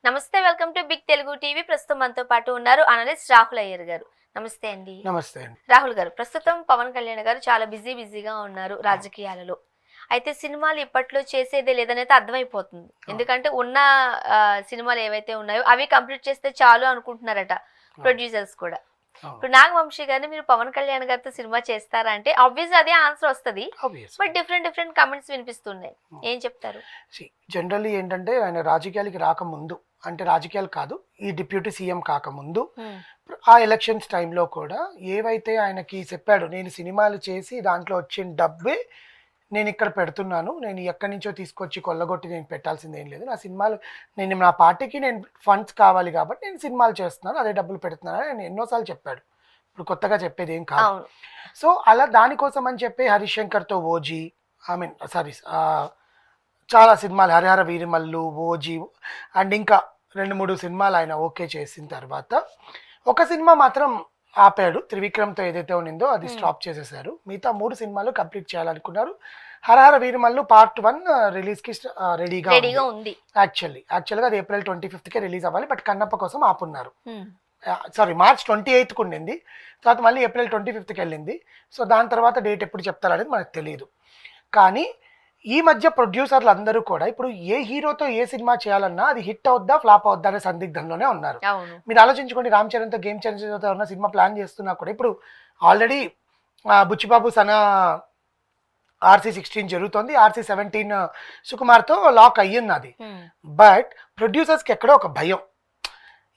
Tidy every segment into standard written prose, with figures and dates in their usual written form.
నమస్తే, welcome to big Telugu TV. ప్రస్తుతం మనతో పాటు ఉన్నారు అనలిస్ట్ రాహుల్ అయ్యర్ గారు. నమస్తే అండి. నమస్తే అండి. రాహుల్ గారు, ప్రస్తుతం పవన్ కళ్యాణ్ గారు చాలా బిజీగా ఉన్నారు రాజకీయాలలో. అయితే సినిమాలు ఇప్పట్లో చేసేదే లేదనైతే అర్థమైపోతుంది. ఎందుకంటే ఉన్న సినిమాలు ఏవైతే ఉన్నాయో అవి కంప్లీట్ చేస్తే చాలు అనుకుంటున్నారట ప్రొడ్యూసర్స్ కూడా. ఇప్పుడు నాగవంశీ గారిని మీరు పవన్ కళ్యాణ్ గారితో సినిమా చేస్తారా అంటే ఆబ్వియస్ అదే ఆన్సర్ వస్తుంది. బట్ డిఫరెంట్ కమెంట్స్ వినిపిస్తున్నాయి. ఏం చెప్తారు? జనరల్లీ ఏంటంటే ఆయన రాజకీయాలకి రాకముందు, అంటే రాజకీయాలు కాదు, ఈ డిప్యూటీ సీఎం కాకముందు ఆ ఎలక్షన్స్ టైంలో కూడా ఏవైతే ఆయనకి చెప్పాడు, నేను సినిమాలు చేసి దాంట్లో వచ్చిన డబ్బే నేను ఇక్కడ పెడుతున్నాను, నేను ఎక్కడి నుంచో తీసుకొచ్చి కొల్లగొట్టి నేను పెట్టాల్సింది ఏం లేదు, నా సినిమాలు నేను నా పార్టీకి నేను ఫండ్స్ కావాలి కాబట్టి నేను సినిమాలు చేస్తున్నాను, అదే డబ్బులు పెడుతున్నాను నేను ఎన్నోసార్లు చెప్పాడు. ఇప్పుడు కొత్తగా చెప్పేది ఏం కాదు. సో అలా దానికోసం అని చెప్పి హరిశంకర్తో ఓజీ, చాలా సినిమాలు, హరిహర వీరమల్లు, ఓజీ అండ్ ఇంకా 2-3 సినిమాలు ఆయన ఓకే చేసిన తర్వాత ఒక సినిమా మాత్రం ఆపాడు. త్రివిక్రమ్తో ఏదైతే ఉన్నిందో అది స్టాప్ చేసేసారు. మిగతా 3 సినిమాలు కంప్లీట్ చేయాలనుకున్నారు. హరహర వీరమల్లు పార్ట్ 1 రిలీజ్కి రెడీగా ఉంది. యాక్చువల్గా అది April 25కే రిలీజ్ అవ్వాలి, బట్ కన్నప్ప కోసం ఆపున్నారు. March 28కు ఉండింది, తర్వాత మళ్ళీ April 25కి వెళ్ళింది. సో దాని తర్వాత డేట్ ఎప్పుడు చెప్తారనేది మనకు తెలియదు. కానీ ఈ మధ్య ప్రొడ్యూసర్లు అందరూ కూడా ఇప్పుడు ఏ హీరోతో ఏ సినిమా చేయాలన్నా అది హిట్ అవుద్దా ఫ్లాప్ అవుద్దా అనే సందిగ్ధంలోనే ఉన్నారు. మీరు ఆలోచించుకోండి, రామ్ చరణ్తో గేమ్ చేంజర్తో ఉన్న సినిమా ప్లాన్ చేస్తున్నా కూడా ఇప్పుడు ఆల్రెడీ బుచ్చిబాబు సనా RC16 జరుగుతుంది, RC17 సుకుమార్తో లాక్ అయ్యున్నది. బట్ ప్రొడ్యూసర్స్కి ఎక్కడో ఒక భయం.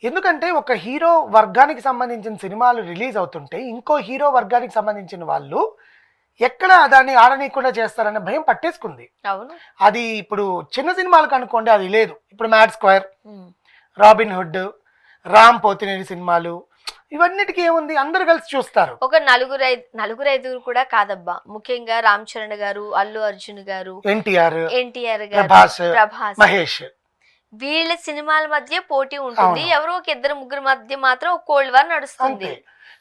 ఎందుకంటే ఒక హీరో వర్గానికి సంబంధించిన సినిమాలు రిలీజ్ అవుతుంటే ఇంకో హీరో వర్గానికి సంబంధించిన వాళ్ళు ఎక్కడ దాన్ని ఆడనీయకుండా చేస్తారనే భయం పట్టేసుకుంది. అది ఇప్పుడు చిన్న సినిమాలకు అనుకోండి, అది లేదు. ఇప్పుడు mad square, Robin Hood, Ram Pothineni సినిమాలు, ఇవన్నిటికీ ఏముంది, అందరు కలిసి చూస్తారు. ఒక నలుగురు ఐదుగురు కూడా కాదబ్బా, ముఖ్యంగా రామ్ చరణ్ గారు, అల్లు అర్జున్ గారు, ఎన్టీఆర్ గారు, ప్రభాస్, మహేష్, వీళ్ళ సినిమాల మధ్య పోటీ ఉంటుంది. ఎవరో ఒక 2-3 మధ్య మాత్రం ఒక కోల్డ్ వార్ నడుస్తుంది.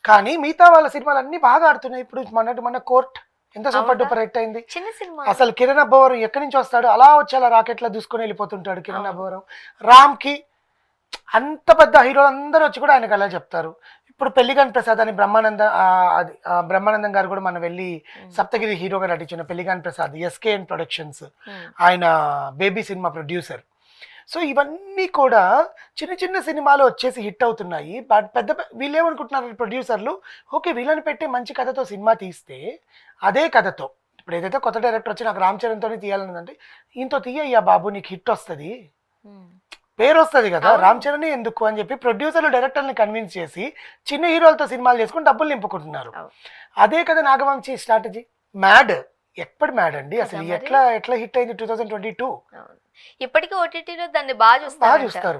కానీ మిగతా వాళ్ళ సినిమాలు అన్ని బాగా ఆడుతున్నాయి. ఇప్పుడు మన కోర్ట్ ఎంత సూపర్ డూపర్ హిట్ అయింది. చిన్న సినిమా. అసలు కిరణ్ అబ్బవరం ఎక్కడి నుంచి వస్తాడు, అలా వచ్చి అలా రాకెట్లా దూసుకొని వెళ్ళిపోతుంటాడు కిరణ్ అబ్బవరం. రామ్ కి అంత పెద్ద హీరోలు అందరూ వచ్చి కూడా ఆయనకు అలా చెప్తారు. ఇప్పుడు పెళ్లిగాన్ ప్రసాద్ అని బ్రహ్మానందం గారు కూడా మనం వెళ్ళి సప్తగిరి హీరోగా నటించిన పెళ్లిగాన్ ప్రసాద్, SKN ప్రొడక్షన్స్, ఆయన బేబీ సినిమా ప్రొడ్యూసర్. సో ఇవన్నీ కూడా చిన్న చిన్న సినిమాలు వచ్చేసి హిట్ అవుతున్నాయి. బట్ వీళ్ళు ఏమనుకుంటున్నారు ప్రొడ్యూసర్లు, ఓకే వీళ్ళని పెట్టి మంచి కథతో సినిమా తీస్తే అదే కథతో, ఇప్పుడు ఏదైతే కొత్త డైరెక్టర్ వచ్చి నాకు రామ్ చరణ్తో తీయాలన్నదంటే ఈయనతో తీయ్యా బాబు, నీకు హిట్ వస్తుంది, పేరు వస్తుంది కదా, రామ్ చరణ్ ఎందుకు అని చెప్పి ప్రొడ్యూసర్లు డైరెక్టర్ని కన్విన్స్ చేసి చిన్న హీరోలతో సినిమాలు చేసుకుని డబ్బులు నింపుకుంటున్నారు. అదే కదా నాగవంశీ స్ట్రాటజీ. మ్యాడ్ ఎప్పటి మ్యాడ్ అండి, అసలు ఎట్లా హిట్ అయింది 2022. ఇప్పటికీ ఓటీటీలో దాన్ని బాగా చూస్తారు.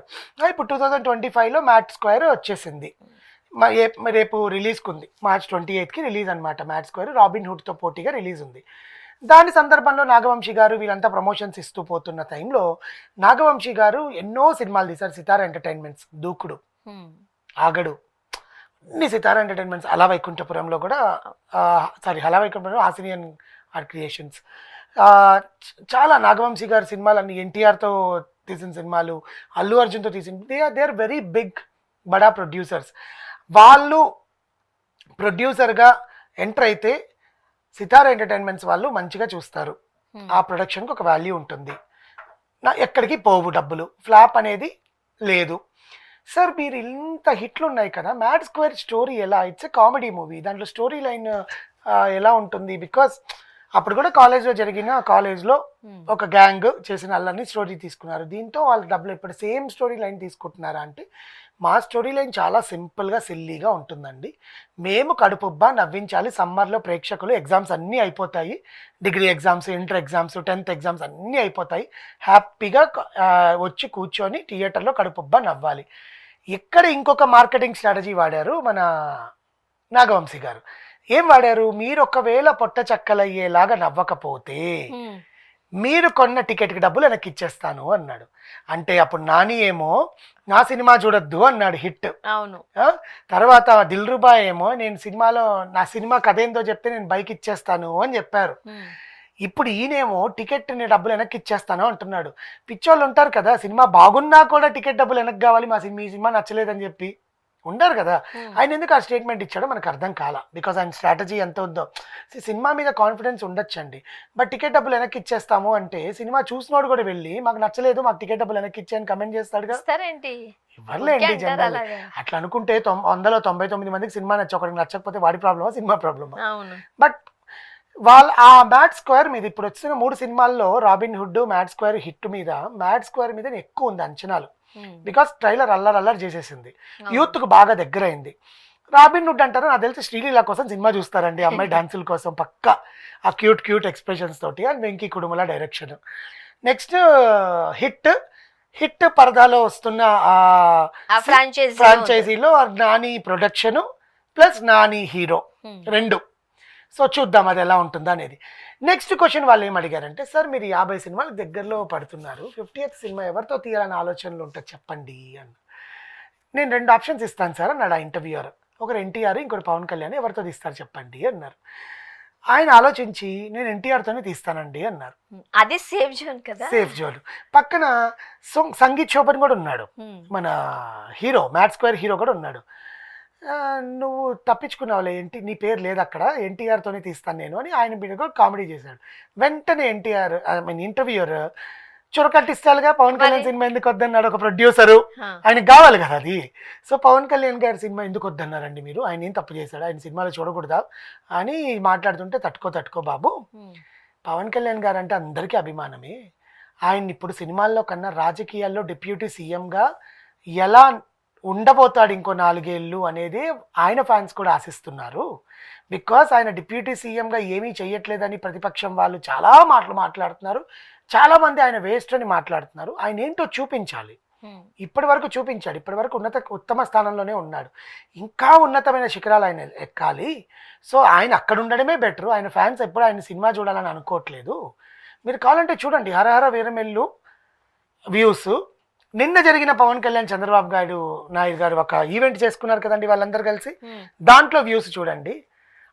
ఇప్పుడు 2025లో మ్యాడ్ స్క్వేర్ వచ్చేసింది, రేపు రిలీజ్కి ఉంది. March 28కి రిలీజ్ అనమాట మ్యాడ్ స్క్వేర్. రాబిన్ హుడ్తో పోటీగా రిలీజ్ ఉంది. దాని సందర్భంలో నాగవంశీ గారు వీళ్ళంతా ప్రమోషన్స్ ఇస్తూ పోతున్న టైంలో నాగవంశీ గారు ఎన్నో సినిమాలు తీశారు. సితారా ఎంటర్టైన్మెంట్స్, దూకుడు, ఆగడు, అన్ని సితారా ఎంటర్టైన్మెంట్స్, హలా వైకుంఠపురంలో కూడా హలా వైకుంఠపురం ఆసిరియన్ ఆర్ట్ క్రియేషన్స్, చాలా నాగవంశీ గారి సినిమాలు, ఎన్టీఆర్తో తీసిన సినిమాలు, అల్లు అర్జున్తో తీసిన, దే ఆర్ వెరీ బిగ్ బడా ప్రొడ్యూసర్స్. వాళ్ళు ప్రొడ్యూసర్గా ఎంటర్ అయితే సితారా ఎంటర్టైన్మెంట్స్ వాళ్ళు మంచిగా చూస్తారు. ఆ ప్రొడక్షన్కి ఒక వాల్యూ ఉంటుంది, ఎక్కడికి పోవు డబ్బులు, ఫ్లాప్ అనేది లేదు. సార్ మీరు ఇంత హిట్లు ఉన్నాయి కదా, మ్యాడ్ స్క్వేర్ స్టోరీ ఎలా, ఇట్స్ ఎ కామెడీ మూవీ, దాంట్లో స్టోరీ లైన్ ఎలా ఉంటుంది? బికాస్ అప్పుడు కూడా కాలేజ్లో ఒక గ్యాంగ్ చేసిన అల్లరిని స్టోరీ తీసుకున్నారు. దీంతో వాళ్ళు డబ్బులు ఇప్పుడు సేమ్ స్టోరీ లైన్ తీసుకుంటున్నారా అంటే, మా స్టోరీ లైన్ చాలా సింపుల్గా సిల్లీగా ఉంటుందండి. మేము కడుపుబ్బా నవ్వించాలి. సమ్మర్లో ప్రేక్షకులు ఎగ్జామ్స్ అన్నీ అయిపోతాయి, degree exams, inter exams, 10th exams అన్నీ అయిపోతాయి, హ్యాపీగా వచ్చి కూర్చొని థియేటర్లో కడుపుబ్బా నవ్వాలి. ఇక్కడ ఇంకొక మార్కెటింగ్ స్ట్రాటజీ వాడారు మన నాగవంశీ గారు. ఏం వాడారు, మీరు ఒకవేళ పొట్ట చక్కలయ్యేలాగా నవ్వకపోతే మీరు కొన్న టికెట్కి డబ్బులు వెనక్కి ఇచ్చేస్తాను అన్నాడు. అంటే అప్పుడు నాని ఏమో నా సినిమా చూడొద్దు అన్నాడు, హిట్. అవును. తర్వాత దిల్రుబా ఏమో నా సినిమా కథ ఏందో చెప్తే నేను బైక్ ఇచ్చేస్తాను అని చెప్పారు. ఇప్పుడు ఈయనేమో టికెట్ డబ్బులు వెనక్కి ఇచ్చేస్తాను అంటున్నాడు. పిచ్చోళ్ళు ఉంటారు కదా, సినిమా బాగున్నా కూడా టికెట్ డబ్బులు వెనక్కి కావాలి, మీ సినిమా నచ్చలేదని చెప్పి ఉండరు కదా. ఆయన ఎందుకు ఆ స్టేట్మెంట్ ఇచ్చాడో మనకు అర్థం కాల. బికాజ్ ఆయన స్ట్రాటజీ ఎంత ఉందో. సినిమా మీద కాన్ఫిడెన్స్ ఉండొచ్చండి, బట్ టికెట్ డబ్బులు వెనక్కి ఇచ్చేస్తాము అంటే సినిమా చూసినోడు కూడా వెళ్ళి మాకు నచ్చలేదు, మాకు టికెట్ డబ్బులు వెనక్కి ఇచ్చేయని కమెంట్ చేస్తాడు కదా. ఇవ్వర్లేండి జనరల్. అట్లా అనుకుంటే 199 మందికి సినిమా ఒకరికి నచ్చకపోతే వాడి ప్రాబ్లమా సినిమా ప్రాబ్లమా? బట్ వాళ్ళ ఆ మ్యాట్ స్క్వేర్ మీద ఇప్పుడు వచ్చిన 3 సినిమాల్లో Robin Hood, mad square hit మీద మ్యాట్ స్క్వేర్ మీద ఎక్కువ ఉంది అంచనాలు. బికాస్ ట్రైలర్ అల్లరి చేసేసింది, యూత్ కు బాగా దగ్గర అయింది. రాబిన్ హుడ్ అంటారు, నాకు తెలిసి శ్రీలీల కోసం సినిమా చూస్తారండి, అమ్మాయి డాన్సుల కోసం పక్కా, ఆ క్యూట్ ఎక్స్ప్రెషన్స్ తోటి. And Venky Kudumula direction. Next hit పరదాలో వస్తున్న ఫ్రాంచైజీలో Nani production plus Nani hero 2. So చూద్దాం అది ఎలా ఉంటుందా అనేది. నెక్స్ట్ క్వశ్చన్ వాళ్ళు ఏం అడిగారంటే, సార్ మీరు 50 సినిమాలు దగ్గరలో పడుతున్నారు, 50th సినిమా ఎవరితో తీయాలని ఆలోచనలు ఉంటుంది చెప్పండి అన్న. నేను 2 ఆప్షన్స్ ఇస్తాను సార్ అన్నాడు ఆ ఇంటర్వ్యూయర్. ఒకరు ఎన్టీఆర్, ఇంకోటి పవన్ కళ్యాణ్, ఎవరితో తీస్తారు చెప్పండి అన్నారు. ఆయన ఆలోచించి నేను ఎన్టీఆర్తోనే తీస్తానండి అన్నారు. అది సేఫ్ జోన్ కదా. Safe zone. పక్కన సంగీత్ శోభన్ కూడా ఉన్నాడు, మన హీరో మ్యాట్ స్క్వేర్ హీరో కూడా ఉన్నాడు. నువ్వు తప్పించుకున్నావులే, నీ పేరు లేదు అక్కడ, ఎన్టీఆర్తోనే తీస్తాను నేను అని ఆయన మీద కూడా కామెడీ చేశాడు. వెంటనే ఎన్టీఆర్ ఇంటర్వ్యూయర్ చురకట్టిస్తాలుగా పవన్ కళ్యాణ్ సినిమా ఎందుకు వద్దన్నాడు ఒక ప్రొడ్యూసరు, ఆయనకు కావాలి కదా అది. సో పవన్ కళ్యాణ్ గారి సినిమా ఎందుకు వద్దన్నారండి మీరు, ఆయన ఏం తప్పు చేశాడు, ఆయన సినిమాలో చూడకూడదా అని మాట్లాడుతుంటే, తట్టుకో బాబు, పవన్ కళ్యాణ్ గారు అంటే అందరికీ అభిమానమే. ఆయన ఇప్పుడు సినిమాల్లో కన్నా రాజకీయాల్లో డిప్యూటీ సీఎంగా ఎలా ఉండబోతాడు ఇంకో 4 ఏళ్ళు అనేది ఆయన ఫ్యాన్స్ కూడా ఆశిస్తున్నారు. బికాస్ ఆయన డిప్యూటీ సీఎంగా ఏమీ చెయ్యట్లేదని ప్రతిపక్షం వాళ్ళు చాలా మాటలు మాట్లాడుతున్నారు, చాలామంది ఆయన వేస్ట్ అని మాట్లాడుతున్నారు. ఆయన ఏంటో చూపించాలి. ఇప్పటి వరకు చూపించాడు, ఇప్పటి వరకు ఉత్తమ స్థానంలోనే ఉన్నాడు, ఇంకా ఉన్నతమైన శిఖరాలు ఆయన ఎక్కాలి. సో ఆయన అక్కడ ఉండడమే బెటర్. ఆయన ఫ్యాన్స్ ఎప్పుడు ఆయన సినిమా చూడాలని అనుకోవట్లేదు. మీరు కావాలంటే చూడండి, హరహర వీరమెల్లు వ్యూస్. నిన్న జరిగిన పవన్ కళ్యాణ్ చంద్రబాబు నాయుడు గారు ఒక ఈవెంట్ చేసుకున్నారు కదండి వాళ్ళందరూ కలిసి, దాంట్లో వ్యూస్ చూడండి.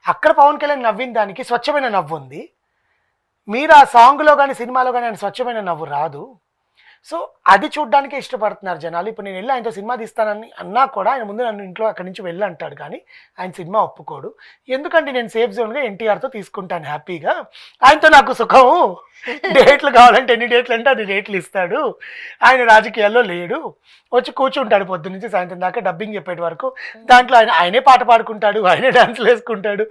అక్కడ పవన్ కళ్యాణ్ నవ్విన దానికి స్వచ్ఛమైన నవ్వు ఉంది. మీరు ఆ సాంగ్లో కానీ సినిమాలో కానీ ఆయన స్వచ్ఛమైన నవ్వు రాదు. సో అది చూడడానికే ఇష్టపడుతున్నారు జనాలు. ఇప్పుడు నేను వెళ్ళి ఆయనతో సినిమా తీస్తానని అన్నా కూడా ఆయన ముందు నన్ను ఇంట్లో అక్కడి నుంచి వెళ్ళి అంటాడు, కానీ ఆయన సినిమా ఒప్పుకోడు. ఎందుకంటే నేను సేఫ్ జోన్గా ఎన్టీఆర్తో తీసుకుంటాను హ్యాపీగా, ఆయనతో నాకు సుఖము. డేట్లు కావాలంటే ఎన్ని డేట్లు అంటే అన్ని డేట్లు ఇస్తాడు. ఆయన రాజకీయాల్లో లేడు, వచ్చి కూర్చుంటాడు పొద్దు నుంచి సాయంత్రం దాకా డబ్బింగ్ చెప్పేటి వరకు. దాంట్లో ఆయనే పాట పాడుకుంటాడు, ఆయనే డాన్సులు వేసుకుంటాడు,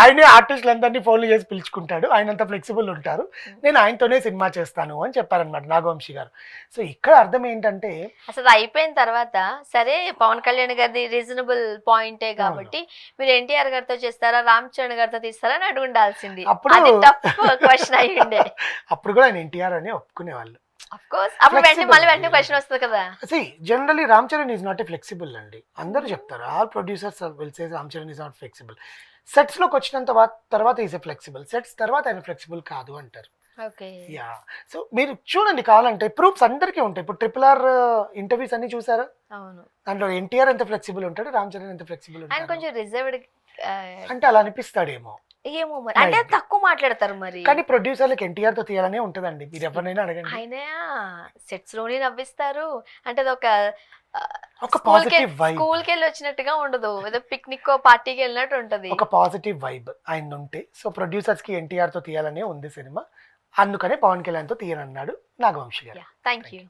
ఆయనే ఆర్టిస్టులందరినీ ఫోన్లు చేసి పిలుచుకుంటాడు. ఆయనంత ఫ్లెక్సిబుల్ ఉంటారు. నేను ఆయనతోనే సినిమా చేస్తాను అని చెప్పారనమాట నాగవంశీ గారు. సో ఇక్కడ అర్థం ఏంటంటే, అసలు అయిపోయిన తర్వాత సరే పవన్ కళ్యాణ్ గారిది రీజనబుల్ పాయింటే కాబట్టి మీరు ఎన్టీఆర్ గారితో చేస్తారా, రామ్ చరణ్ గారితో తీస్తారా అని అడుగు ఉండాల్సింది. అది టఫ్ క్వశ్చన్ అయ్యిండే. అప్పుడు కూడా ఆయన ఎన్టీఆర్ అని ఒప్పుకునేవాళ్ళు. Generally Ram Charan is not a flexible అండి, అందరూ చెప్తారు. All producers will say Ram Charan is not flexible. Sets లోకి వచ్చిన తర్వాత ఈజ్ ఏ ఫ్లెక్సిబుల్, సెట్స్ తర్వాత ఆయన ఫ్లెక్సిబుల్ కాదు అంటారు. యా, సో మీరు చూడండి కావాలంటే ప్రూఫ్స్ అందరికీ ఉంటాయి. ఇప్పుడు RRR ఇంటర్వ్యూస్ అన్ని చూసారా, దాంట్లో ఎన్టీఆర్ ఎంత ఫ్లెక్సిబుల్ ఉంటాడు, రామ్ చరణ్ ఎంత ఫ్లెక్సిబుల్ ఉంటాడు అంటే అలా అనిపిస్తాడేమో, ఏమో మరి, అంటే తక్కువ మాట్లాడతారు మరి. కానీ ప్రొడ్యూసర్లకు ఎన్టీఆర్ తో తీయాలనే ఉంటదండి, మీరు ఎవరినైనా అడగండి. ఆయన సెట్స్ లోనే నవ్విస్తారు, అంటే అది ఒక పాజిటివ్ వైబ్, స్కూల్ కి వెళ్ళి వచ్చినట్టుగా ఉండదు, ఏదో పిక్నిక్ పార్టీకి వెళ్ళినట్టు ఉంటది, ఒక పాజిటివ్ వైబ్ ఆయన ఉంటే. సో ప్రొడ్యూసర్స్ కి ఎన్టీఆర్ తో తీయాలనే ఉంది సినిమా, అందుకనే పవన్ కళ్యాణ్ తో తీయనన్నాడు నాగవంశీ గారు. Thank you.